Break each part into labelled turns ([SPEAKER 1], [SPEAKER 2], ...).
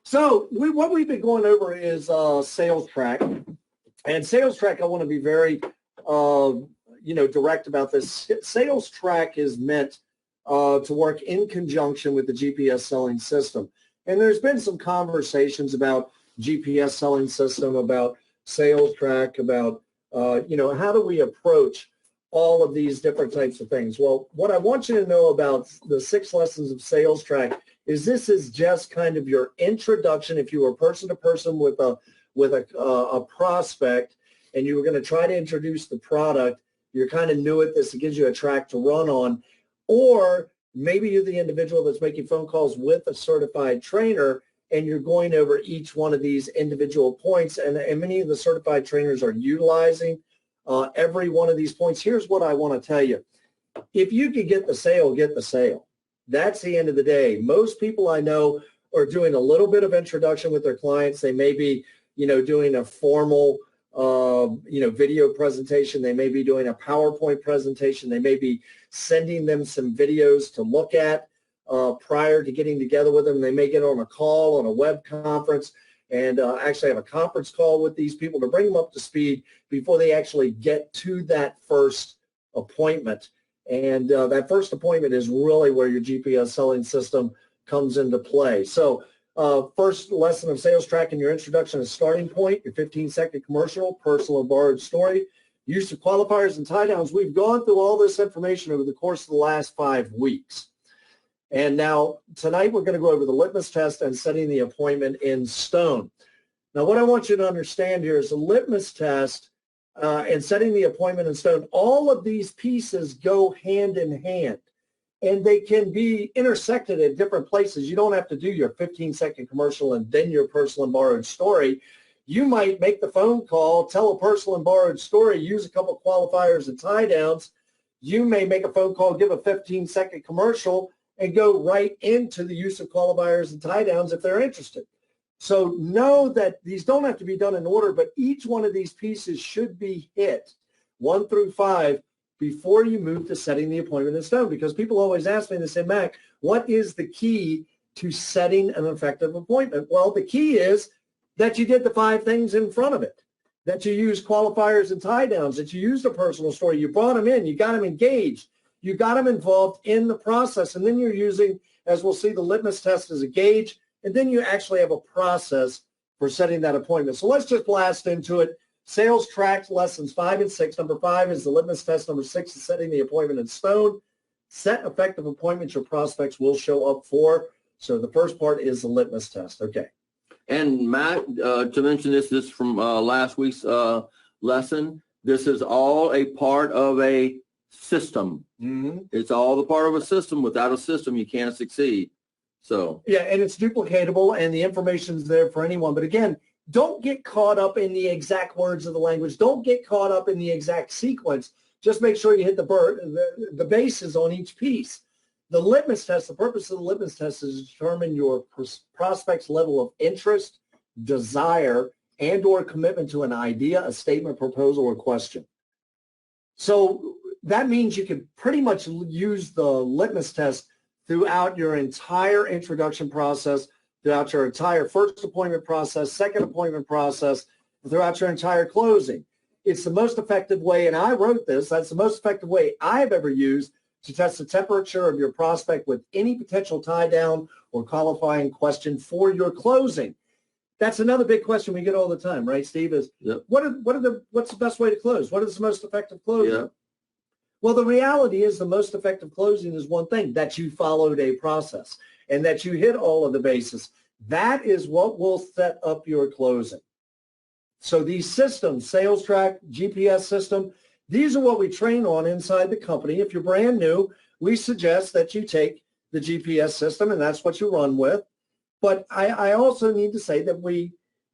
[SPEAKER 1] So what we've been going over is sales track. And sales track, I want to be very, direct about this. Sales track is meant to work in conjunction with the GPS selling system. And there's been some conversations about GPS selling system, about sales track, about, how do we approach all of these different types of things. Well, what I want you to know about the 6 lessons of sales track is this is just kind of your introduction. If you were person to person with a prospect and you were going to try to introduce the product, you're kind of new at this, it gives you a track to run on. Or maybe you're the individual that's making phone calls with a certified trainer and you're going over each one of these individual points, and many of the certified trainers are utilizing every one of these points. Here's what I want to tell you. If you can get the sale, get the sale. That's the end of the day. Most people I know are doing a little bit of introduction with their clients. They may be, doing a formal, video presentation. They may be doing a PowerPoint presentation. They may be sending them some videos to look at prior to getting together with them. They may get on a call, on a web conference, and actually have a conference call with these people to bring them up to speed before they actually get to that first appointment. And that first appointment is really where your GPS selling system comes into play. So first lesson of sales track in your introduction is starting point, your 15-second commercial, personal and borrowed story, use of qualifiers and tie downs. We've gone through all this information over the course of the last 5 weeks. And now tonight we're going to go over the litmus test and setting the appointment in stone. Now what I want you to understand here is the litmus test and setting the appointment in stone, all of these pieces go hand in hand. And they can be intersected at different places. You don't have to do your 15-second commercial and then your personal and borrowed story. You might make the phone call, tell a personal and borrowed story, use a couple of qualifiers and tie downs. You may make a phone call, give a 15-second commercial, and go right into the use of qualifiers and tie downs if they're interested. So know that these don't have to be done in order, but each one of these pieces should be hit 1 through 5 before you move to setting the appointment in stone. Because people always ask me, they say, Mac, what is the key to setting an effective appointment? Well, the key is that you did the 5 things in front of it, that you use qualifiers and tie downs, that you used a personal story, you brought them in, you got them engaged, you got them involved in the process, and then you're using, as we'll see, the litmus test as a gauge, and then you actually have a process for setting that appointment. So let's just blast into it. Sales track lessons 5 and 6. Number 5 is the litmus test. Number 6 is setting the appointment in stone. Set effective appointments your prospects will show up for. So the first part is the litmus test. Okay.
[SPEAKER 2] And Matt, to mention this from last week's lesson, this is all a part of a system. Mm-hmm. It's all the part of a system. Without a system, you can't succeed. So
[SPEAKER 1] yeah, and it's duplicatable, and the information's there for anyone. But again, don't get caught up in the exact words of the language. Don't get caught up in the exact sequence. Just make sure you hit the bases on each piece. The litmus test, the purpose of the litmus test is to determine your prospect's level of interest, desire, and or commitment to an idea, a statement, proposal, or question. So that means you can pretty much use the litmus test throughout your entire introduction process, throughout your entire first appointment process, second appointment process, throughout your entire closing. It's the most effective way, and I wrote this, that's the most effective way I've ever used to test the temperature of your prospect with any potential tie down or qualifying question for your closing. That's another big question we get all the time, right, Steve? Is yep. What's the best way to close? What is the most effective closing? Yep. Well, the reality is the most effective closing is one thing, that you followed a process and that you hit all of the bases. That is what will set up your closing. So these systems, sales track, GPS system, these are what we train on inside the company. If you're brand new, we suggest that you take the GPS system and that's what you run with. But I also need to say that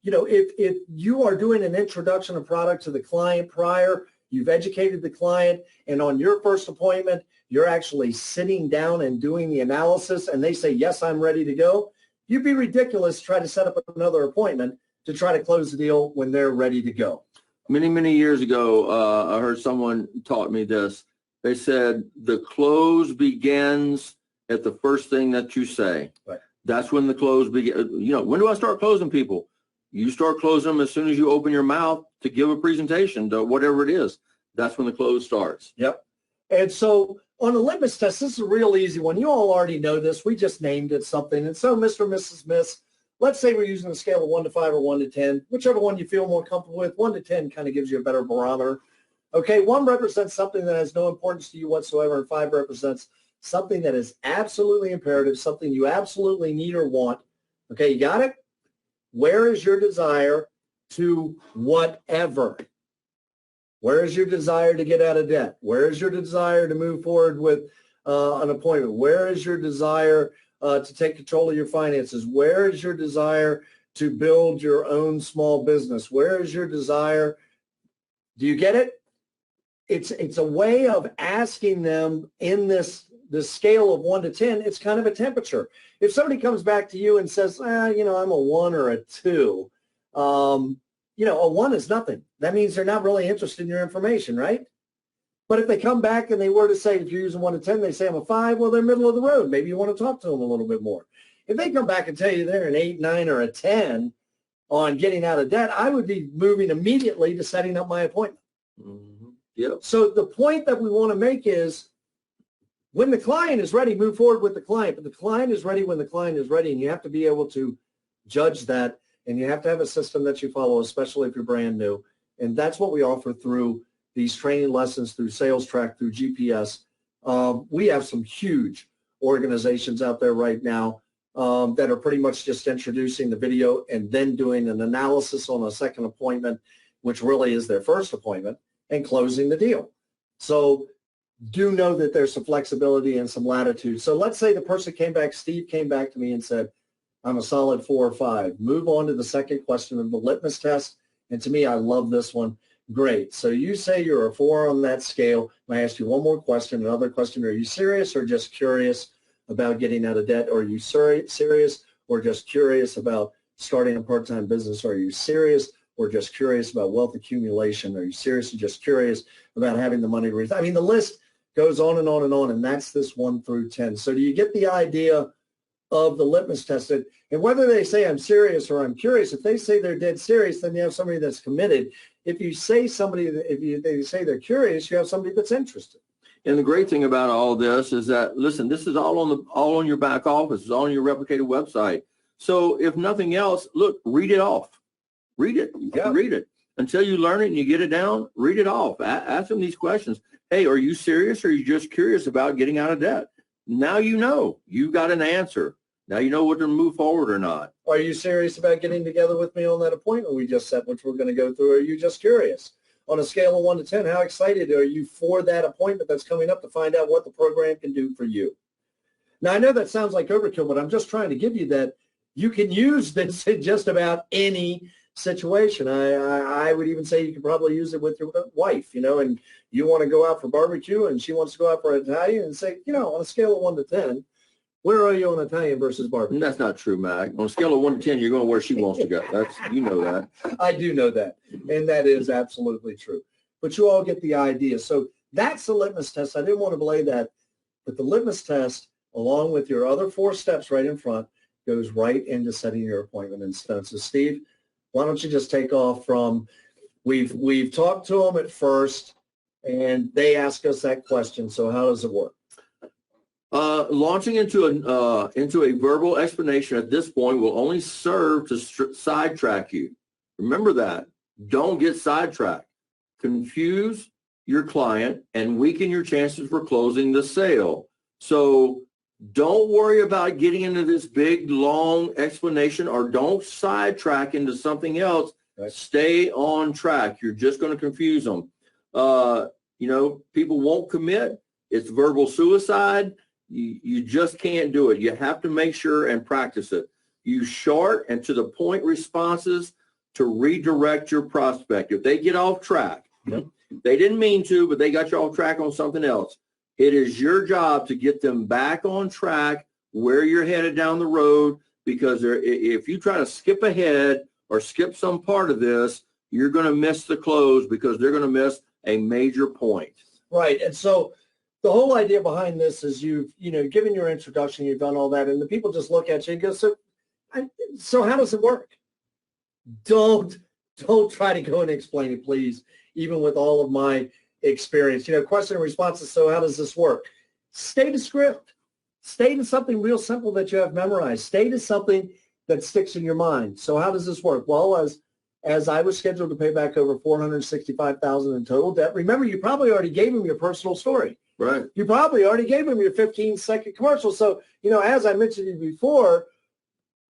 [SPEAKER 1] if you are doing an introduction of product to the client prior, you've educated the client, and on your first appointment, you're actually sitting down and doing the analysis, and they say, yes, I'm ready to go, you'd be ridiculous to try to set up another appointment to try to close the deal when they're ready to go.
[SPEAKER 2] Many, many years ago, I heard someone taught me this. They said, the close begins at the first thing that you say.
[SPEAKER 1] Right.
[SPEAKER 2] That's when the close begins. You know, when do I start closing people? You start closing them as soon as you open your mouth to give a presentation to whatever it is. That's when the close starts.
[SPEAKER 1] Yep. And so on the litmus test, this is a real easy one. You all already know this. We just named it something. And so Mr. and Mrs. Miss, let's say we're using a scale of 1 to 5 or 1 to 10, whichever one you feel more comfortable with. 1 to 10 kind of gives you a better barometer. Okay, 1 represents something that has no importance to you whatsoever, and 5 represents something that is absolutely imperative, something you absolutely need or want. Okay, you got it? Where is your desire to whatever? Where is your desire to get out of debt? Where is your desire to move forward with an appointment? Where is your desire to take control of your finances? Where is your desire to build your own small business? Where is your desire? Do you get it? It's a way of asking them in this scale of 1 to 10. It's kind of a temperature. If somebody comes back to you and says, you know, I'm a 1 or a 2, you know, a 1 is nothing. That means they're not really interested in your information, right? But if they come back and they were to say, if you're using 1 to 10, they say I'm a 5, well, they're middle of the road. Maybe you want to talk to them a little bit more. If they come back and tell you they're an 8, 9, or a 10 on getting out of debt, I would be moving immediately to setting up my appointment.
[SPEAKER 2] Mm-hmm. Yep.
[SPEAKER 1] So the point that we want to make is when the client is ready, move forward with the client. But the client is ready when the client is ready, and you have to be able to judge that, and you have to have a system that you follow, especially if you're brand new. And that's what we offer through these training lessons, through Sales Track, through GPS. We have some huge organizations out there right now that are pretty much just introducing the video and then doing an analysis on a second appointment, which really is their first appointment, and closing the deal. So do know that there's some flexibility and some latitude. So let's say the person came back, Steve came back to me and said, I'm a solid 4 or 5. Move on to the second question of the litmus test. And to me, I love this one. Great. So you say you're a 4 on that scale. I ask you one more question, another question. Are you serious or just curious about getting out of debt? Or are you serious or just curious about starting a part-time business? Or are you serious or just curious about wealth accumulation? Are you serious or just curious about having the money to retire? I mean, the list goes on and on and on, and that's this 1 through 10. So do you get the idea of the litmus test? And whether they say I'm serious or I'm curious, if they say they're dead serious, then you have somebody that's committed. If you say somebody, they say they're curious, you have somebody that's interested.
[SPEAKER 2] And the great thing about all this is that, listen, this is all on your back office. It's all on your replicated website. So if nothing else, look, read it off. Read it.
[SPEAKER 1] Yeah.
[SPEAKER 2] Read it. Until you learn it and you get it down, read it off. Ask them these questions. Hey, are you serious or are you just curious about getting out of debt? Now you know. You got an answer. Now you know whether to move forward or not.
[SPEAKER 1] Are you serious about getting together with me on that appointment we just set, which we're going to go through? Or are you just curious? On a scale of 1 to 10, how excited are you for that appointment that's coming up to find out what the program can do for you? Now, I know that sounds like overkill, but I'm just trying to give you that you can use this in just about any situation. I would even say you could probably use it with your wife, you know, and you want to go out for barbecue and she wants to go out for Italian, and say, you know, on a scale of 1 to 10, where are you on Italian versus barbecue?
[SPEAKER 2] That's not true, Mac. On a scale of 1 to 10, you're going where she wants to go. You know that.
[SPEAKER 1] I do know that, and that is absolutely true. But you all get the idea. So that's the litmus test. I didn't want to belay that, but the litmus test, along with your other 4 steps right in front, goes right into setting your appointment in stone. So, Steve, why don't you just take off from, we've talked to them at first, and they ask us that question. So how does it work?
[SPEAKER 2] Launching into a verbal explanation at this point will only serve to sidetrack you. Remember that. Don't get sidetracked. Confuse your client and weaken your chances for closing the sale. So don't worry about getting into this big, long explanation, or don't sidetrack into something else.
[SPEAKER 1] Right.
[SPEAKER 2] Stay on track. You're just going to confuse them. You know, people won't commit. It's verbal suicide. You just can't do it. You have to make sure and practice it. Use short and to the point responses to redirect your prospect. If they get off track, they didn't mean to, but they got you off track on something else. It is your job to get them back on track where you're headed down the road, because if you try to skip ahead or skip some part of this, you're going to miss the close, because they're going to miss a major point.
[SPEAKER 1] Right. And so The whole idea behind this is you've, given your introduction, you've done all that, and the people just look at you and go, so how does it work? Don't try to go and explain it, please, even with all of my experience. Question and responses, so how does this work? State a script. State is something real simple that you have memorized. State is something that sticks in your mind. So how does this work? Well, as I was scheduled to pay back over $465,000 in total debt, remember, you probably already gave him your personal story.
[SPEAKER 2] Right.
[SPEAKER 1] You probably already gave him your 15-second commercial. So, as I mentioned to you before,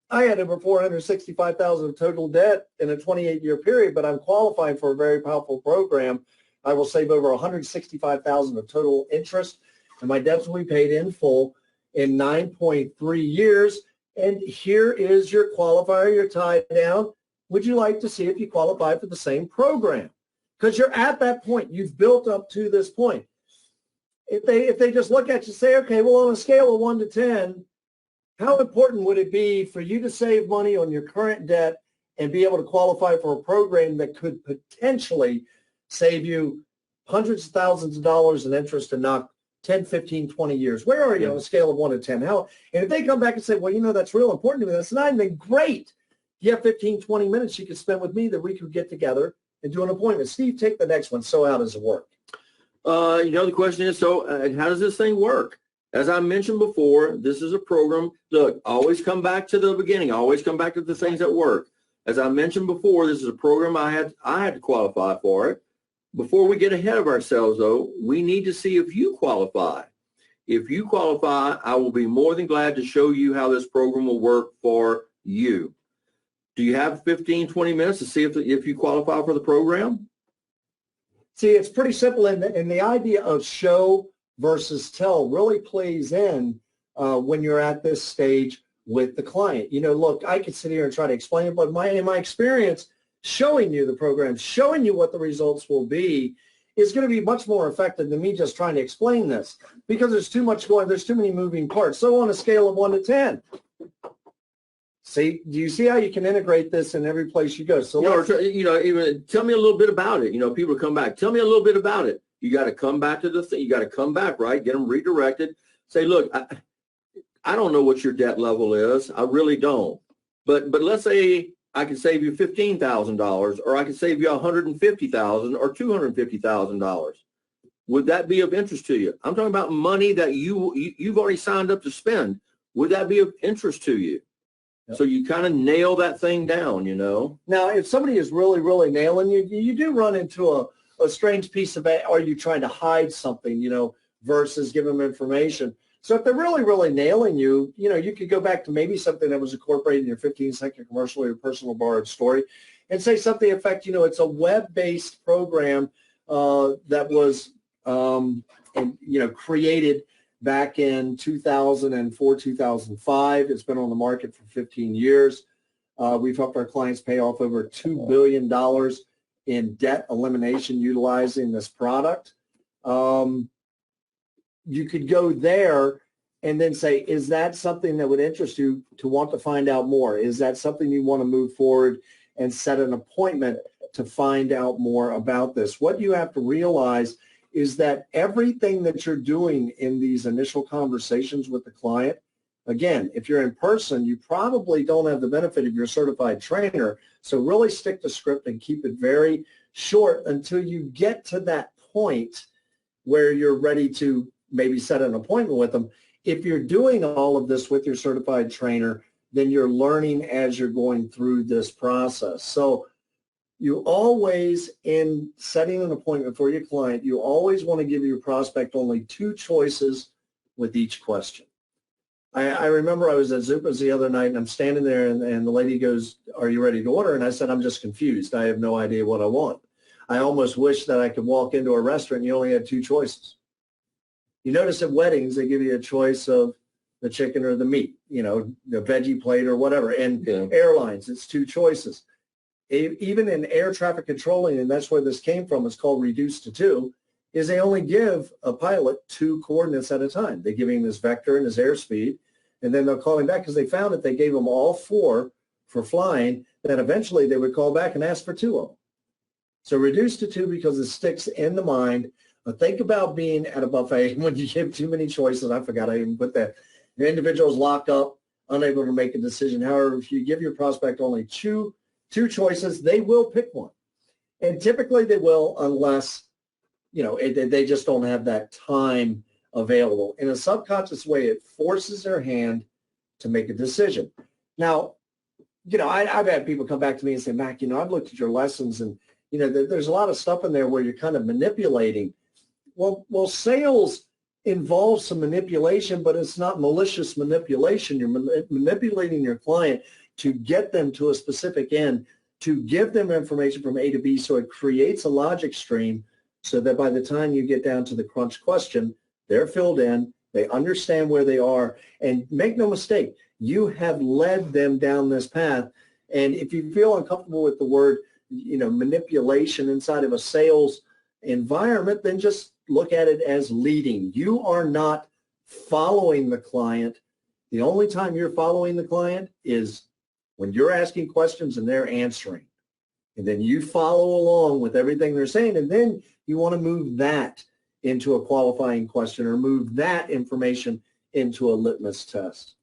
[SPEAKER 1] I had over $465,000 of total debt in a 28-year period, but I'm qualifying for a very powerful program. I will save over $165,000 of total interest, and my debts will be paid in full in 9.3 years. And here is your qualifier, your tie down. Would you like to see if you qualify for the same program? Because you're at that point. You've built up to this point. If they just look at you and say, okay, well, on a scale of 1 to 10, how important would it be for you to save money on your current debt and be able to qualify for a program that could potentially save you hundreds of thousands of dollars in interest and knock 10, 15, 20 years? Where are you on a scale of 1 to 10? And if they come back and say, well, that's real important to me, that's not even great. You have 15, 20 minutes you could spend with me that we could get together and do an appointment. Steve, take the next one. So how does it work?
[SPEAKER 2] The question is, so how does this thing work? As I mentioned before, this is a program. Look, always come back to the beginning. Always come back to the things that work. As I mentioned before, this is a program I had to qualify for it. Before we get ahead of ourselves, though, we need to see if you qualify. If you qualify, I will be more than glad to show you how this program will work for you. Do you have 15, 20 minutes to see if you qualify for the program?
[SPEAKER 1] See, it's pretty simple, and the idea of show versus tell really plays in when you're at this stage with the client. Look, I could sit here and try to explain it, but in my experience, showing you the program, showing you what the results will be is going to be much more effective than me just trying to explain this, because there's too many moving parts. So on a scale of 1 to 10, see, do you see how you can integrate this in every place you go? So
[SPEAKER 2] even tell me a little bit about it. People come back. Tell me a little bit about it. You got to come back to the thing. You got to come back, right? Get them redirected. Say, look, I don't know what your debt level is. I really don't. But let's say I can save you $15,000, or I can save you $150,000 or $250,000. Would that be of interest to you? I'm talking about money that you've already signed up to spend. Would that be of interest to you? Yep. So you kind of nail that thing down, Now, if somebody is really, really nailing you, you do run into a strange piece of it. Are you trying to hide something, versus give them information? So if they're really, really nailing you, you could go back to maybe something that was incorporated in your 15-second commercial or your personal borrowed story and say something effect, it's a web-based program that was, created back in 2004, 2005. It's been on the market for 15 years. We've helped our clients pay off over $2 billion in debt elimination utilizing this product. You could go there and then say, is that something that would interest you to want to find out more? Is that something you want to move forward and set an appointment to find out more about this? What you have to realize is that everything that you're doing in these initial conversations with the client, again, if you're in person, you probably don't have the benefit of your certified trainer. So really stick to script and keep it very short until you get to that point where you're ready to maybe set an appointment with them. If you're doing all of this with your certified trainer, then you're learning as you're going through this process. So you always, in setting an appointment for your client, you always want to give your prospect only 2 choices with each question. I remember I was at Zupa's the other night, and I'm standing there, and the lady goes, "Are you ready to order?" And I said, "I'm just confused. I have no idea what I want." I almost wish that I could walk into a restaurant and you only had 2 choices. You notice at weddings, they give you a choice of the chicken or the meat, the veggie plate or whatever. And airlines, it's 2 choices. Even in air traffic controlling, and that's where this came from, it's called reduced to 2, is they only give a pilot 2 coordinates at a time. They give him his vector and his airspeed, and then they'll call him back because they found that they gave him all 4 for flying, then eventually they would call back and ask for 2 of them. So reduced to 2 because it sticks in the mind
[SPEAKER 1] But think about being at a buffet when you give too many choices. I forgot I even put that. The individual is locked up, unable to make a decision. However, if you give your prospect only two choices, they will pick one. And typically they will, unless, they just don't have that time available. In a subconscious way, it forces their hand to make a decision. Now, I've had people come back to me and say, Mac, I've looked at your lessons and, there's a lot of stuff in there where you're kind of manipulating. Well, sales involves some manipulation, but it's not malicious manipulation. You're manipulating your client to get them to a specific end, to give them information from A to B, so it creates a logic stream so that by the time you get down to the crunch question, they're filled in, they understand where they are, and make no mistake, you have led them down this path. And if you feel uncomfortable with the word, manipulation inside of a sales environment, then just look at it as leading. You are not following the client. The only time you're following the client is when you're asking questions and they're answering. And then you follow along with everything they're saying, and then you want to move that into a qualifying question or move that information into a litmus test.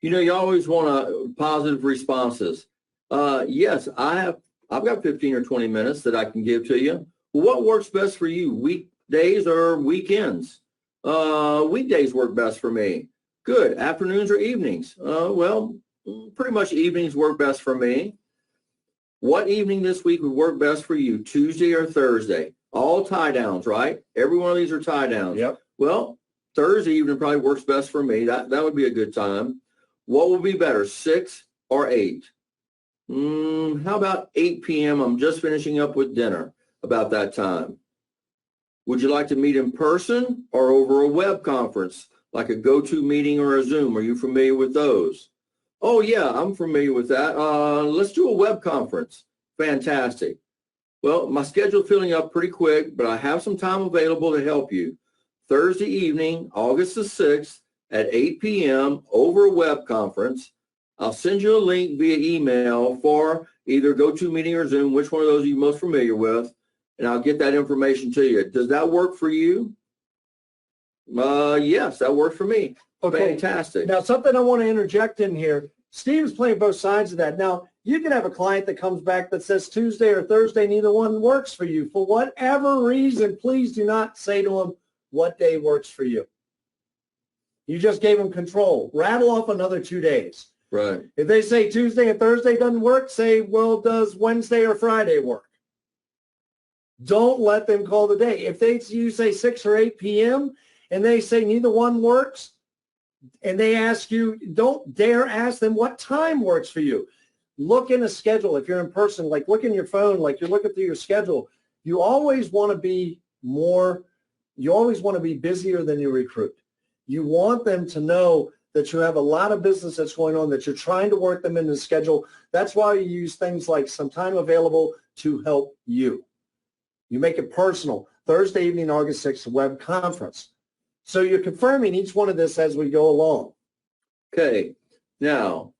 [SPEAKER 2] You always want positive responses. Yes, I've got 15 or 20 minutes that I can give to you. What works best for you, weekdays or weekends? Weekdays work best for me. Good. Afternoons or evenings? Well, pretty much evenings work best for me. What evening this week would work best for you, Tuesday or Thursday? All tie downs, right? Every one of these are tie downs.
[SPEAKER 1] Yep.
[SPEAKER 2] Well, Thursday evening probably works best for me. That would be a good time. What would be better, 6 or 8? How about 8 p.m.? I'm just finishing up with dinner about that time. Would you like to meet in person or over a web conference, like a GoToMeeting or a Zoom? Are you familiar with those? Oh, yeah, I'm familiar with that. Let's do a web conference. Fantastic. Well, my schedule's filling up pretty quick, but I have some time available to help you. Thursday evening, August the 6th at 8 p.m. over a web conference. I'll send you a link via email for either GoToMeeting or Zoom, which one of those are you most familiar with, and I'll get that information to you. Does that work for you? Yes, that works for me.
[SPEAKER 1] Okay.
[SPEAKER 2] Fantastic.
[SPEAKER 1] Now, something I want to interject in here. Steve's playing both sides of that. Now, you can have a client that comes back that says Tuesday or Thursday, neither one works for you. For whatever reason, please do not say to them what day works for you. You just gave them control. Rattle off another 2 days.
[SPEAKER 2] Right.
[SPEAKER 1] If they say Tuesday and Thursday doesn't work, say, well, does Wednesday or Friday work? Don't let them call the day. If you say 6 or 8 p.m. and they say neither one works, and they ask you, don't dare ask them what time works for you. Look in a schedule. If you're in person, like look in your phone, like you're looking through your schedule. You always want to be busier than you recruit. You want them to know that you have a lot of business that's going on, that you're trying to work them into the schedule. That's why you use things like some time available to help you. You make it personal. Thursday evening, August 6th, web conference. So you're confirming each one of this as we go along.
[SPEAKER 2] Okay. Now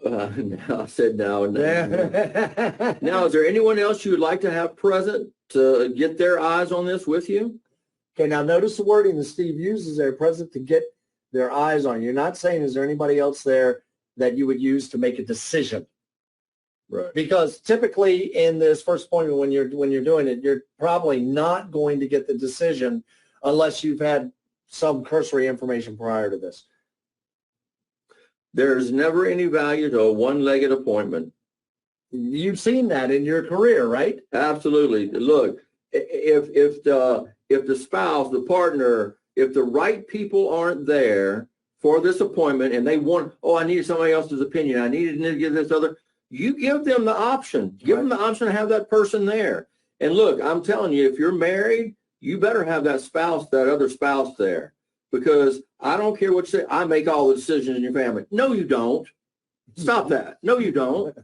[SPEAKER 2] I said now. Now, is there anyone else you would like to have present to get their eyes on this with you?
[SPEAKER 1] Okay, now notice the wording that Steve uses there, present to get their eyes on. You're not saying, is there anybody else there that you would use to make a decision?
[SPEAKER 2] Right.
[SPEAKER 1] Because typically in this first appointment, when you're doing it, you're probably not going to get the decision unless you've had some cursory information prior to this.
[SPEAKER 2] There's never any value to a one-legged appointment.
[SPEAKER 1] You've seen that in your career, right?
[SPEAKER 2] Absolutely. Look, if the spouse, the partner, if the right people aren't there for this appointment and they want, I need somebody else's opinion, I need to give this other, you give them the option. Give them the option to have that person there. And look, I'm telling you, if you're married, you better have that other spouse there, because I don't care what you say. I make all the decisions in your family. No, you don't. Stop that. No, you don't.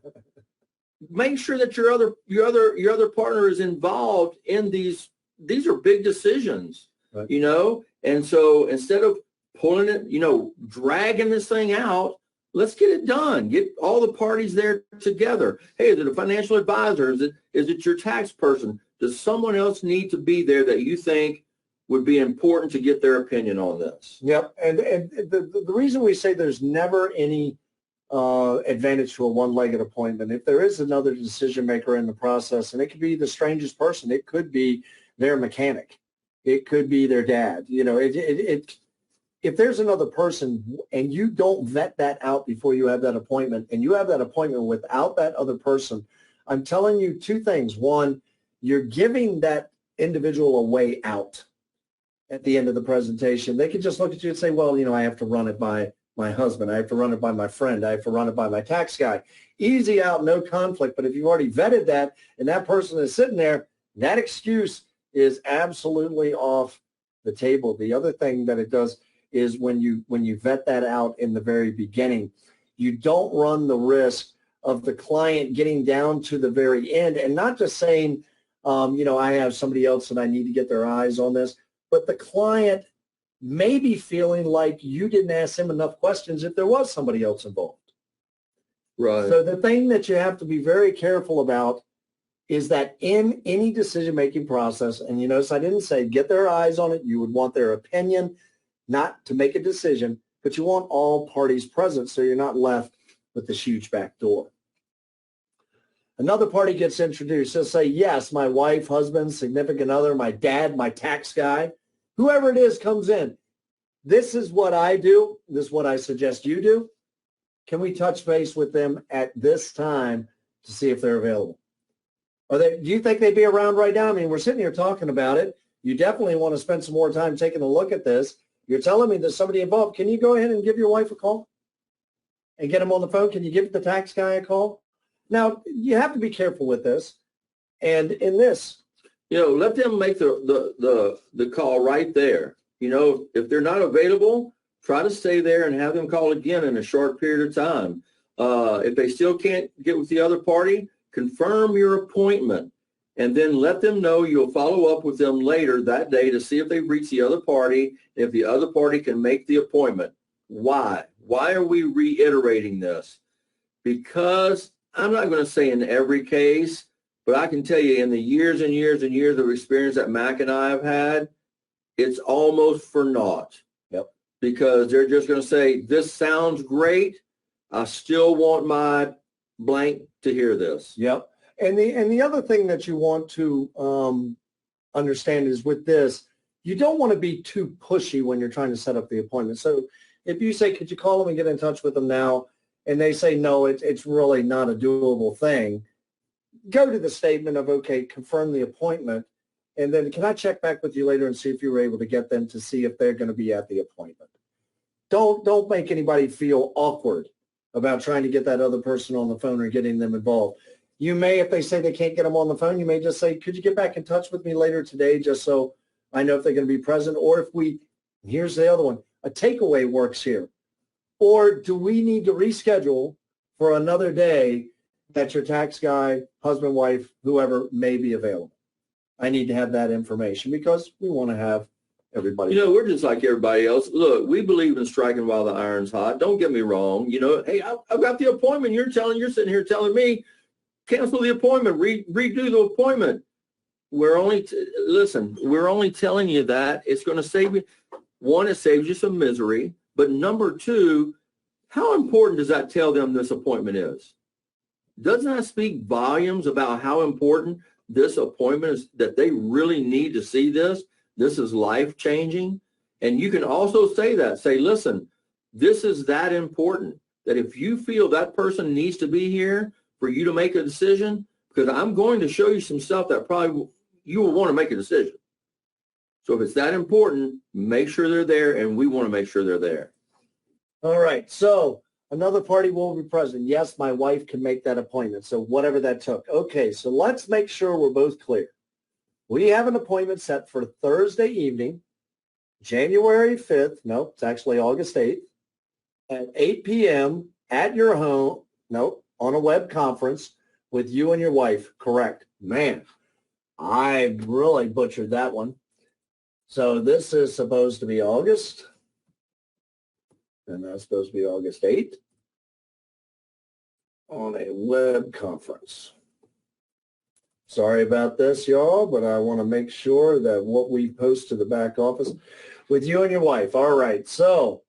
[SPEAKER 2] Make sure that your other partner is involved in these. These are big decisions,
[SPEAKER 1] right.
[SPEAKER 2] And so instead of pulling it, dragging this thing out, let's get it done. Get all the parties there together. Hey, is it a financial advisor? Is it your tax person? Does someone else need to be there that you think would be important to get their opinion on this?
[SPEAKER 1] Yep. And the reason we say there's never any advantage to a one-legged appointment, if there is another decision maker in the process, and it could be the strangest person, it could be their mechanic, it could be their dad, if there's another person and you don't vet that out before you have that appointment, and you have that appointment without that other person, I'm telling you two things. One, you're giving that individual a way out at the end of the presentation. They can just look at you and say, well, I have to run it by my husband. I have to run it by my friend. I have to run it by my tax guy. Easy out, no conflict. But if you've already vetted that and that person is sitting there, that excuse is absolutely off the table. The other thing that it does is when you vet that out in the very beginning, you don't run the risk of the client getting down to the very end and not just saying, I have somebody else and I need to get their eyes on this, but the client may be feeling like you didn't ask him enough questions if there was somebody else involved.
[SPEAKER 2] Right.
[SPEAKER 1] So the thing that you have to be very careful about is that in any decision-making process, and you notice I didn't say get their eyes on it, you would want their opinion, not to make a decision, but you want all parties present so you're not left with this huge back door. Another party gets introduced. They'll say, yes, my wife, husband, significant other, my dad, my tax guy, whoever it is comes in. This is what I do. This is what I suggest you do. Can we touch base with them at this time to see if they're available? Do you think they'd be around right now? I mean, we're sitting here talking about it. You definitely want to spend some more time taking a look at this. You're telling me there's somebody involved. Can you go ahead and give your wife a call and get him on the phone? Can you give the tax guy a call? Now, you have to be careful with this. And in this,
[SPEAKER 2] let them make the call right there. If they're not available, try to stay there and have them call again in a short period of time. If they still can't get with the other party, confirm your appointment and then let them know you'll follow up with them later that day to see if they've reached the other party, if the other party can make the appointment. Why? Why are we reiterating this? Because I'm not going to say in every case, but I can tell you in the years and years and years of experience that Mac and I have had, it's almost for naught.
[SPEAKER 1] Yep.
[SPEAKER 2] Because they're just going to say, this sounds great. I still want my blank to hear this.
[SPEAKER 1] Yep. And the other thing that you want to understand is with this, you don't want to be too pushy when you're trying to set up the appointment. So if you say, could you call them and get in touch with them now? And they say, no, it's really not a doable thing. Go to the statement of, okay, confirm the appointment. And then can I check back with you later and see if you were able to get them to see if they're going to be at the appointment? Don't make anybody feel awkward about trying to get that other person on the phone or getting them involved. You may, if they say they can't get them on the phone, you may just say, could you get back in touch with me later today just so I know if they're going to be present? Or here's the other one, a takeaway works here. Or do we need to reschedule for another day that your tax guy, husband, wife, whoever may be available? I need to have that information because we want to have everybody.
[SPEAKER 2] We're just like everybody else. Look, we believe in striking while the iron's hot. Don't get me wrong. Hey, I've got the appointment. You're sitting here telling me, cancel the appointment, redo the appointment. We're only telling you that it's going to save you. One, it saves you some misery. But number two, how important does that tell them this appointment is? Doesn't that speak volumes about how important this appointment is, that they really need to see this? This is life-changing. And you can also say, listen, this is that important, that if you feel that person needs to be here for you to make a decision, because I'm going to show you some stuff that probably you will want to make a decision. So if it's that important, make sure they're there, and we want to make sure they're there.
[SPEAKER 1] All right. So another party will be present. Yes, my wife can make that appointment. So whatever that took. Okay, so let's make sure we're both clear. We have an appointment set for Thursday evening, January 5th. No, it's actually August 8th at 8 p.m. at your home. No, on a web conference with you and your wife. Correct. Man, I really butchered that one. So this is supposed to be August, and that's supposed to be August 8th on a web conference. Sorry about this, y'all, but I want to make sure that what we post to the back office with you and your wife. All right. So,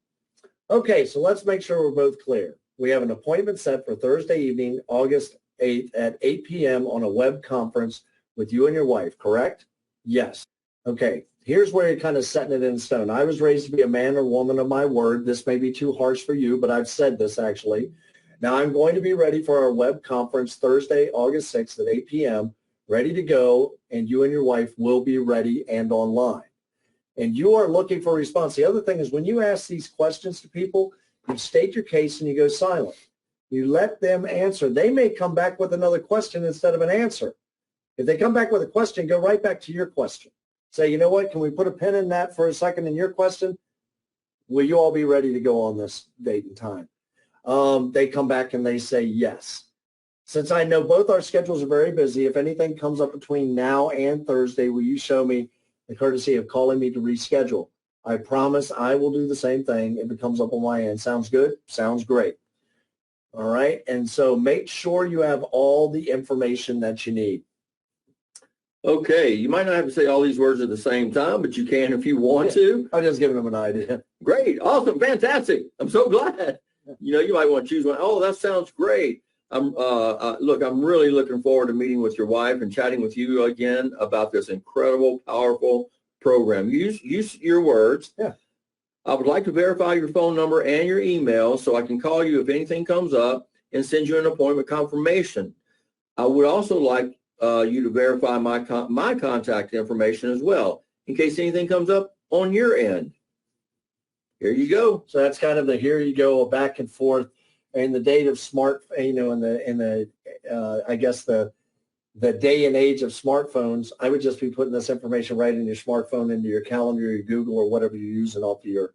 [SPEAKER 1] okay. So let's make sure we're both clear. We have an appointment set for Thursday evening, August 8th at 8 p.m. on a web conference with you and your wife, correct? Yes. Okay. Here's where you're kind of setting it in stone. I was raised to be a man or woman of my word. This may be too harsh for you, but I've said this actually. Now I'm going to be ready for our web conference Thursday, August 6th at 8 p.m., ready to go, and you and your wife will be ready and online. And you are looking for a response. The other thing is when you ask these questions to people, you state your case and you go silent. You let them answer. They may come back with another question instead of an answer. If they come back with a question, go right back to your question. Say, you know what, can we put a pin in that for a second in your question? Will you all be ready to go on this date and time? They come back and they say yes. Since I know both our schedules are very busy, if anything comes up between now and Thursday, will you show me the courtesy of calling me to reschedule? I promise I will do the same thing if it comes up on my end. Sounds good? Sounds great. All right. And so make sure you have all the information that you need.
[SPEAKER 2] Okay, you might not have to say all these words at the same time, but you can if you want to.
[SPEAKER 1] I'm just giving them an idea.
[SPEAKER 2] Great, awesome, fantastic. I'm so glad. You know, you might want to choose one. Oh, that sounds great. Look, I'm really looking forward to meeting with your wife and chatting with you again about this incredible, powerful program. Use your words.
[SPEAKER 1] Yeah.
[SPEAKER 2] I would like to verify your phone number and your email so I can call you if anything comes up and send you an appointment confirmation. I would also like you to verify my contact information as well in case anything comes up on your end. Here you go.
[SPEAKER 1] So that's kind of the here you go back and forth. In the date of smart, you know, in the I guess the day and age of smartphones, I would just be putting this information right in your smartphone into your calendar, your Google, or whatever you're using off of your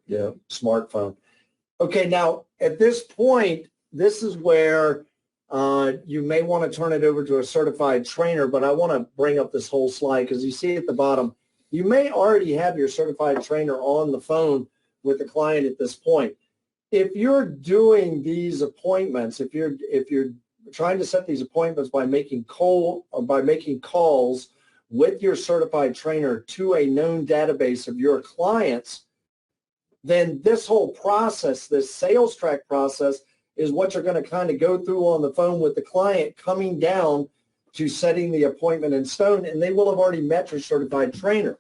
[SPEAKER 1] smartphone. Okay, now at this point, this is where you may want to turn it over to a certified trainer, but I want to bring up this whole slide because you see at the bottom, you may already have your certified trainer on the phone with the client at this point. If you're doing these appointments, if you're trying to set these appointments by making calls with your certified trainer to a known database of your clients, then this whole process, this sales track process, is what you're going to kind of go through on the phone with the client coming down to setting the appointment in stone, and they will have already met your certified trainer.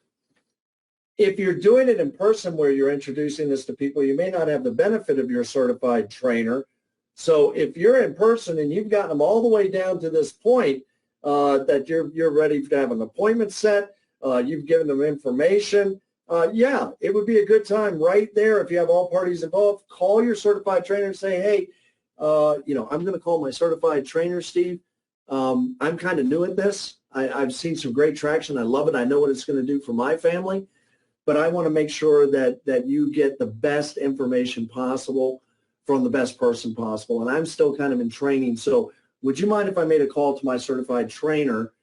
[SPEAKER 1] If you're doing it in person where you're introducing this to people, you may not have the benefit of your certified trainer. So if you're in person and you've gotten them all the way down to this point that you're ready to have an appointment set, you've given them information, yeah, it would be a good time right there if you have all parties involved. Call your certified trainer and say, hey, you know, I'm going to call my certified trainer, Steve. I'm kind of new at this. I've seen some great traction. I love it. I know what it's going to do for my family. But I want to make sure that you get the best information possible from the best person possible. And I'm still kind of in training. So would you mind if I made a call to my certified trainer?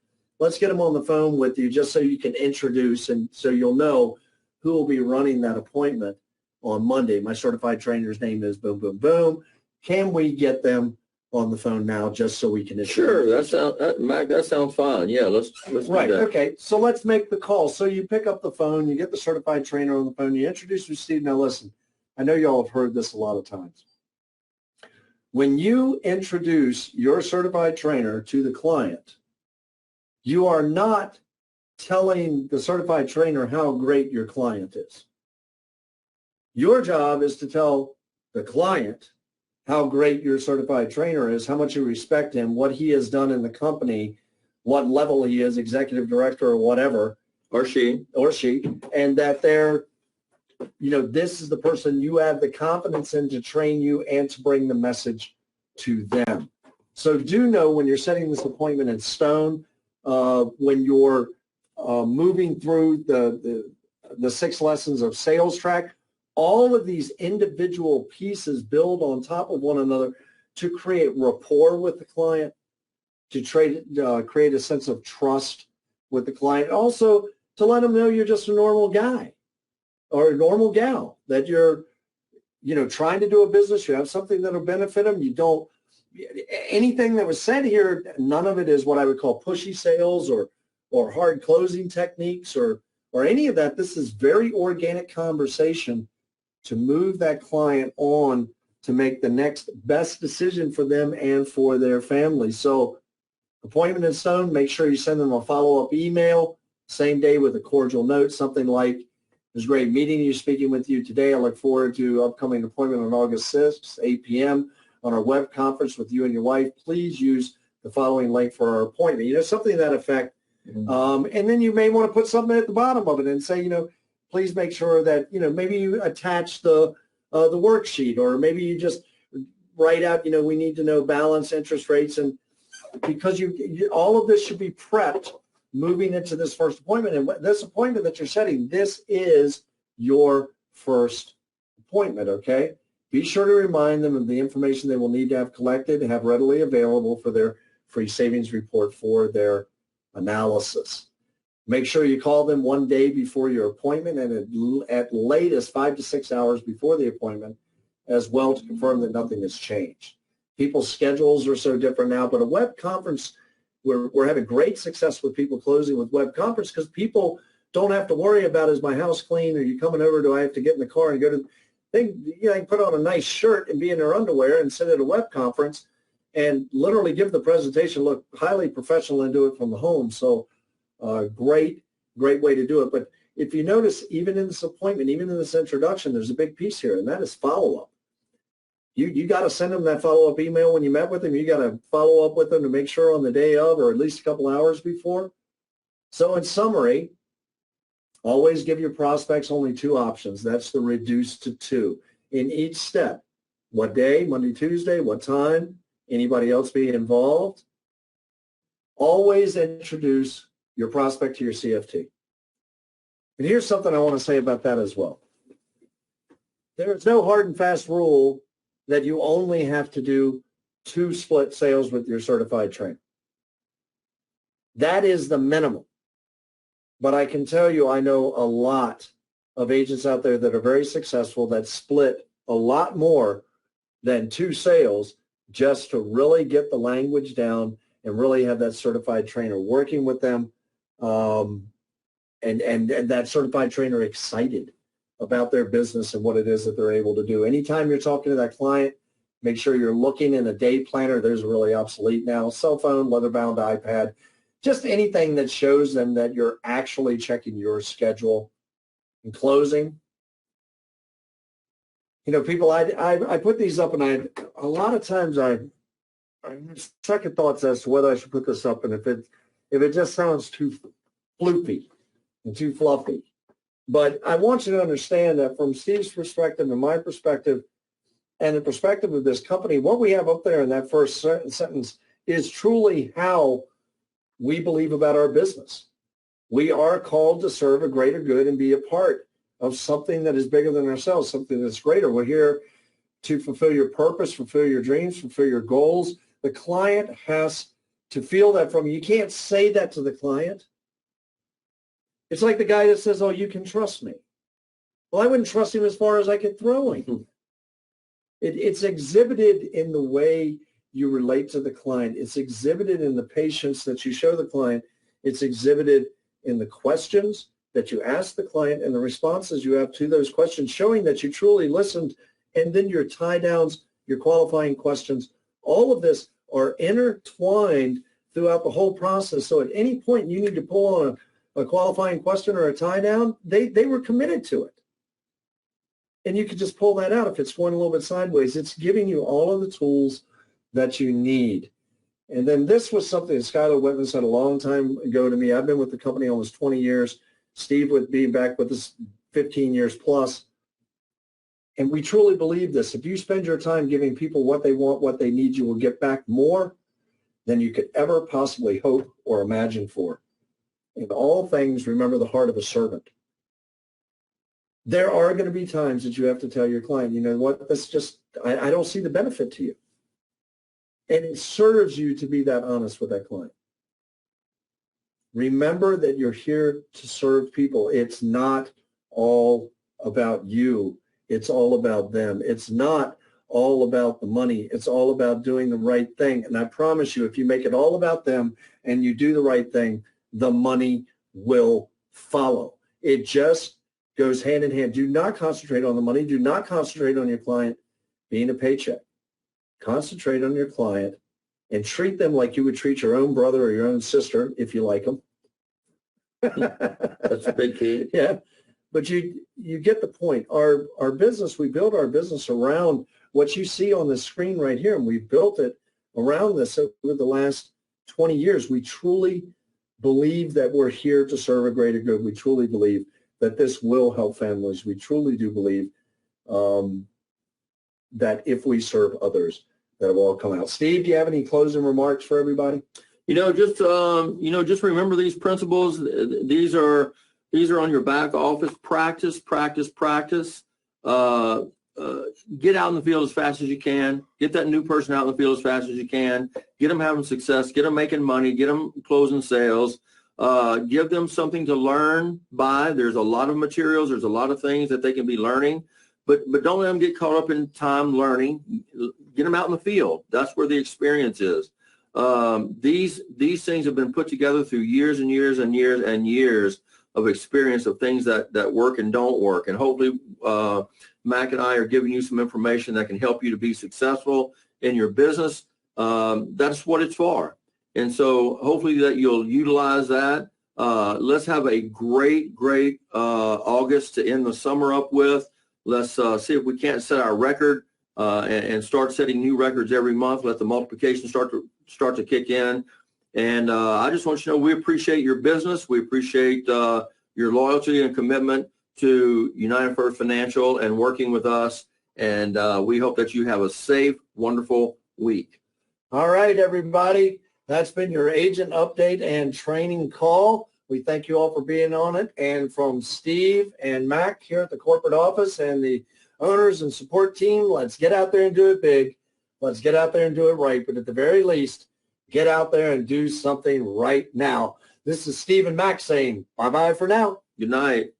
[SPEAKER 1] Let's get him on the phone with you just so you can introduce and so you'll know who will be running that appointment on Monday. My certified trainer's name is boom, boom, boom. Can we get them on the phone now just so we can introduce?
[SPEAKER 2] Sure, Mac, that sounds fine. Yeah, let's
[SPEAKER 1] right,
[SPEAKER 2] do that.
[SPEAKER 1] Okay, so let's make the call. So you pick up the phone, you get the certified trainer on the phone, you introduce your Steve. Now listen, I know y'all have heard this a lot of times. When you introduce your certified trainer to the client, you are not telling the certified trainer how great your client is. Your job is to tell the client how great your certified trainer is, how much you respect him, what he has done in the company, what level he is, executive director or whatever.
[SPEAKER 2] Or she,
[SPEAKER 1] and that they're, you know, this is the person you have the confidence in to train you and to bring the message to them. So do know when you're setting this appointment in stone, when you're moving through the 6 lessons of sales track, all of these individual pieces build on top of one another to create rapport with the client, to create a sense of trust with the client. Also, to let them know you're just a normal guy or a normal gal, that you're, you know, trying to do a business. You have something that will benefit them. You don't anything that was said here, none of it is what I would call pushy sales or hard closing techniques or any of that. This is very organic conversation to move that client on to make the next best decision for them and for their family. So appointment is stone. Make sure you send them a follow-up email same day with a cordial note, something like, "It was great meeting you, speaking with you today. I look forward to upcoming appointment on August 6th, 8 p.m. on our web conference with you and your wife. Please use the following link for our appointment." Something to that effect. And then you may want to put something at the bottom of it and say, please make sure that, maybe you attach the worksheet, or maybe you just write out, we need to know balance, interest rates, and because all of this should be prepped moving into this first appointment. And this appointment that you're setting, this is your first appointment, okay? Be sure to remind them of the information they will need to have collected and have readily available for their free savings report for their analysis. Make sure you call them one day before your appointment and at latest 5 to 6 hours before the appointment as well, to confirm that nothing has changed. People's schedules are so different now, but a web conference, we're having great success with people closing with web conference because people don't have to worry about, is my house clean? Are you coming over? Do I have to get in the car and go to? They can put on a nice shirt and be in their underwear and sit at a web conference and literally give the presentation, look highly professional, and do it from the home. So great way to do it. But if you notice, even in this appointment, even in this introduction, there's a big piece here, and that is follow-up. You got to send them that follow-up email when you met with them. You got to follow up with them to make sure on the day of, or at least a couple hours before. So in summary, always give your prospects only 2 options. That's the reduced to 2 in each step. What day? Monday, Tuesday? What time? Anybody else be involved? Always introduce your prospect to your CFT. And here's something I want to say about that as well. There is no hard and fast rule that you only have to do 2 split sales with your certified trainer. That is the minimum. But I can tell you, I know a lot of agents out there that are very successful that split a lot more than 2 sales just to really get the language down and really have that certified trainer working with them, and that certified trainer excited about their business and what it is that they're able to do. Anytime you're talking to that client, make sure you're looking in a day planner. There's really obsolete now. Cell phone, leather-bound iPad, just anything that shows them that you're actually checking your schedule. In closing, people, I put these up, and a lot of times I have second thoughts as to whether I should put this up, and if it just sounds too floofy and too fluffy. But I want you to understand that from Steve's perspective and my perspective and the perspective of this company, what we have up there in that first sentence is truly how we believe about our business. We are called to serve a greater good and be a part of something that is bigger than ourselves, something that's greater. We're here to fulfill your purpose, fulfill your dreams, fulfill your goals. The client has to feel that from you. You can't say that to the client. It's like the guy that says, "Oh, you can trust me." Well, I wouldn't trust him as far as I could throw him. It's exhibited in the way you relate to the client. It's exhibited in the patience that you show the client. It's exhibited in the questions that you ask the client and the responses you have to those questions, showing that you truly listened, and then your tie downs, your qualifying questions, all of this are intertwined throughout the whole process. So at any point you need to pull on a qualifying question or a tie down, they were committed to it. And you could just pull that out if it's going a little bit sideways. It's giving you all of the tools that you need. And then this was something that Skylar Whitman said a long time ago to me. I've been with the company almost 20 years. Steve with being back with us 15 years plus. And we truly believe this. If you spend your time giving people what they want, what they need, you will get back more than you could ever possibly hope or imagine for. In all things, remember the heart of a servant. There are going to be times that you have to tell your client, you know what, that's just, I don't see the benefit to you. And it serves you to be that honest with that client. Remember that you're here to serve people. It's not all about you. It's all about them. It's not all about the money. It's all about doing the right thing. And I promise you, if you make it all about them and you do the right thing, the money will follow. It just goes hand in hand. Do not concentrate on the money. Do not concentrate on your client being a paycheck. Concentrate on your client and treat them like you would treat your own brother or your own sister if you like them.
[SPEAKER 2] That's a big key.
[SPEAKER 1] Yeah. But you get the point. Our business, we build our business around what you see on the screen right here, and we've built it around this over the last 20 years. We truly believe that we're here to serve a greater good. We truly believe that this will help families. We truly do believe that if we serve others, that will all come out. Steve, do you have any closing remarks for everybody?
[SPEAKER 2] Just remember these principles. These are on your back office. Practice. Get out in the field as fast as you can. Get that new person out in the field as fast as you can. Get them having success. Get them making money. Get them closing sales. Give them something to learn by. There's a lot of materials. There's a lot of things that they can be learning. But don't let them get caught up in time learning. Get them out in the field. That's where the experience is. These things have been put together through years and years and years and years of experience of things that work and don't work. And hopefully Mac and I are giving you some information that can help you to be successful in your business. That's what it's for. And so hopefully that you'll utilize that. Let's have a great August to end the summer up with. Let's see if we can't set our record and start setting new records every month. Let the multiplication start to kick in. And I just want you to know we appreciate your business. We appreciate your loyalty and commitment to United First Financial and working with us. And we hope that you have a safe, wonderful week.
[SPEAKER 1] All right, everybody. That's been your agent update and training call. We thank you all for being on it. And from Steve and Mac here at the corporate office and the owners and support team, let's get out there and do it big. Let's get out there and do it right. But at the very least, get out there and do something right now. This is Steve and Mac saying bye-bye for now.
[SPEAKER 2] Good night.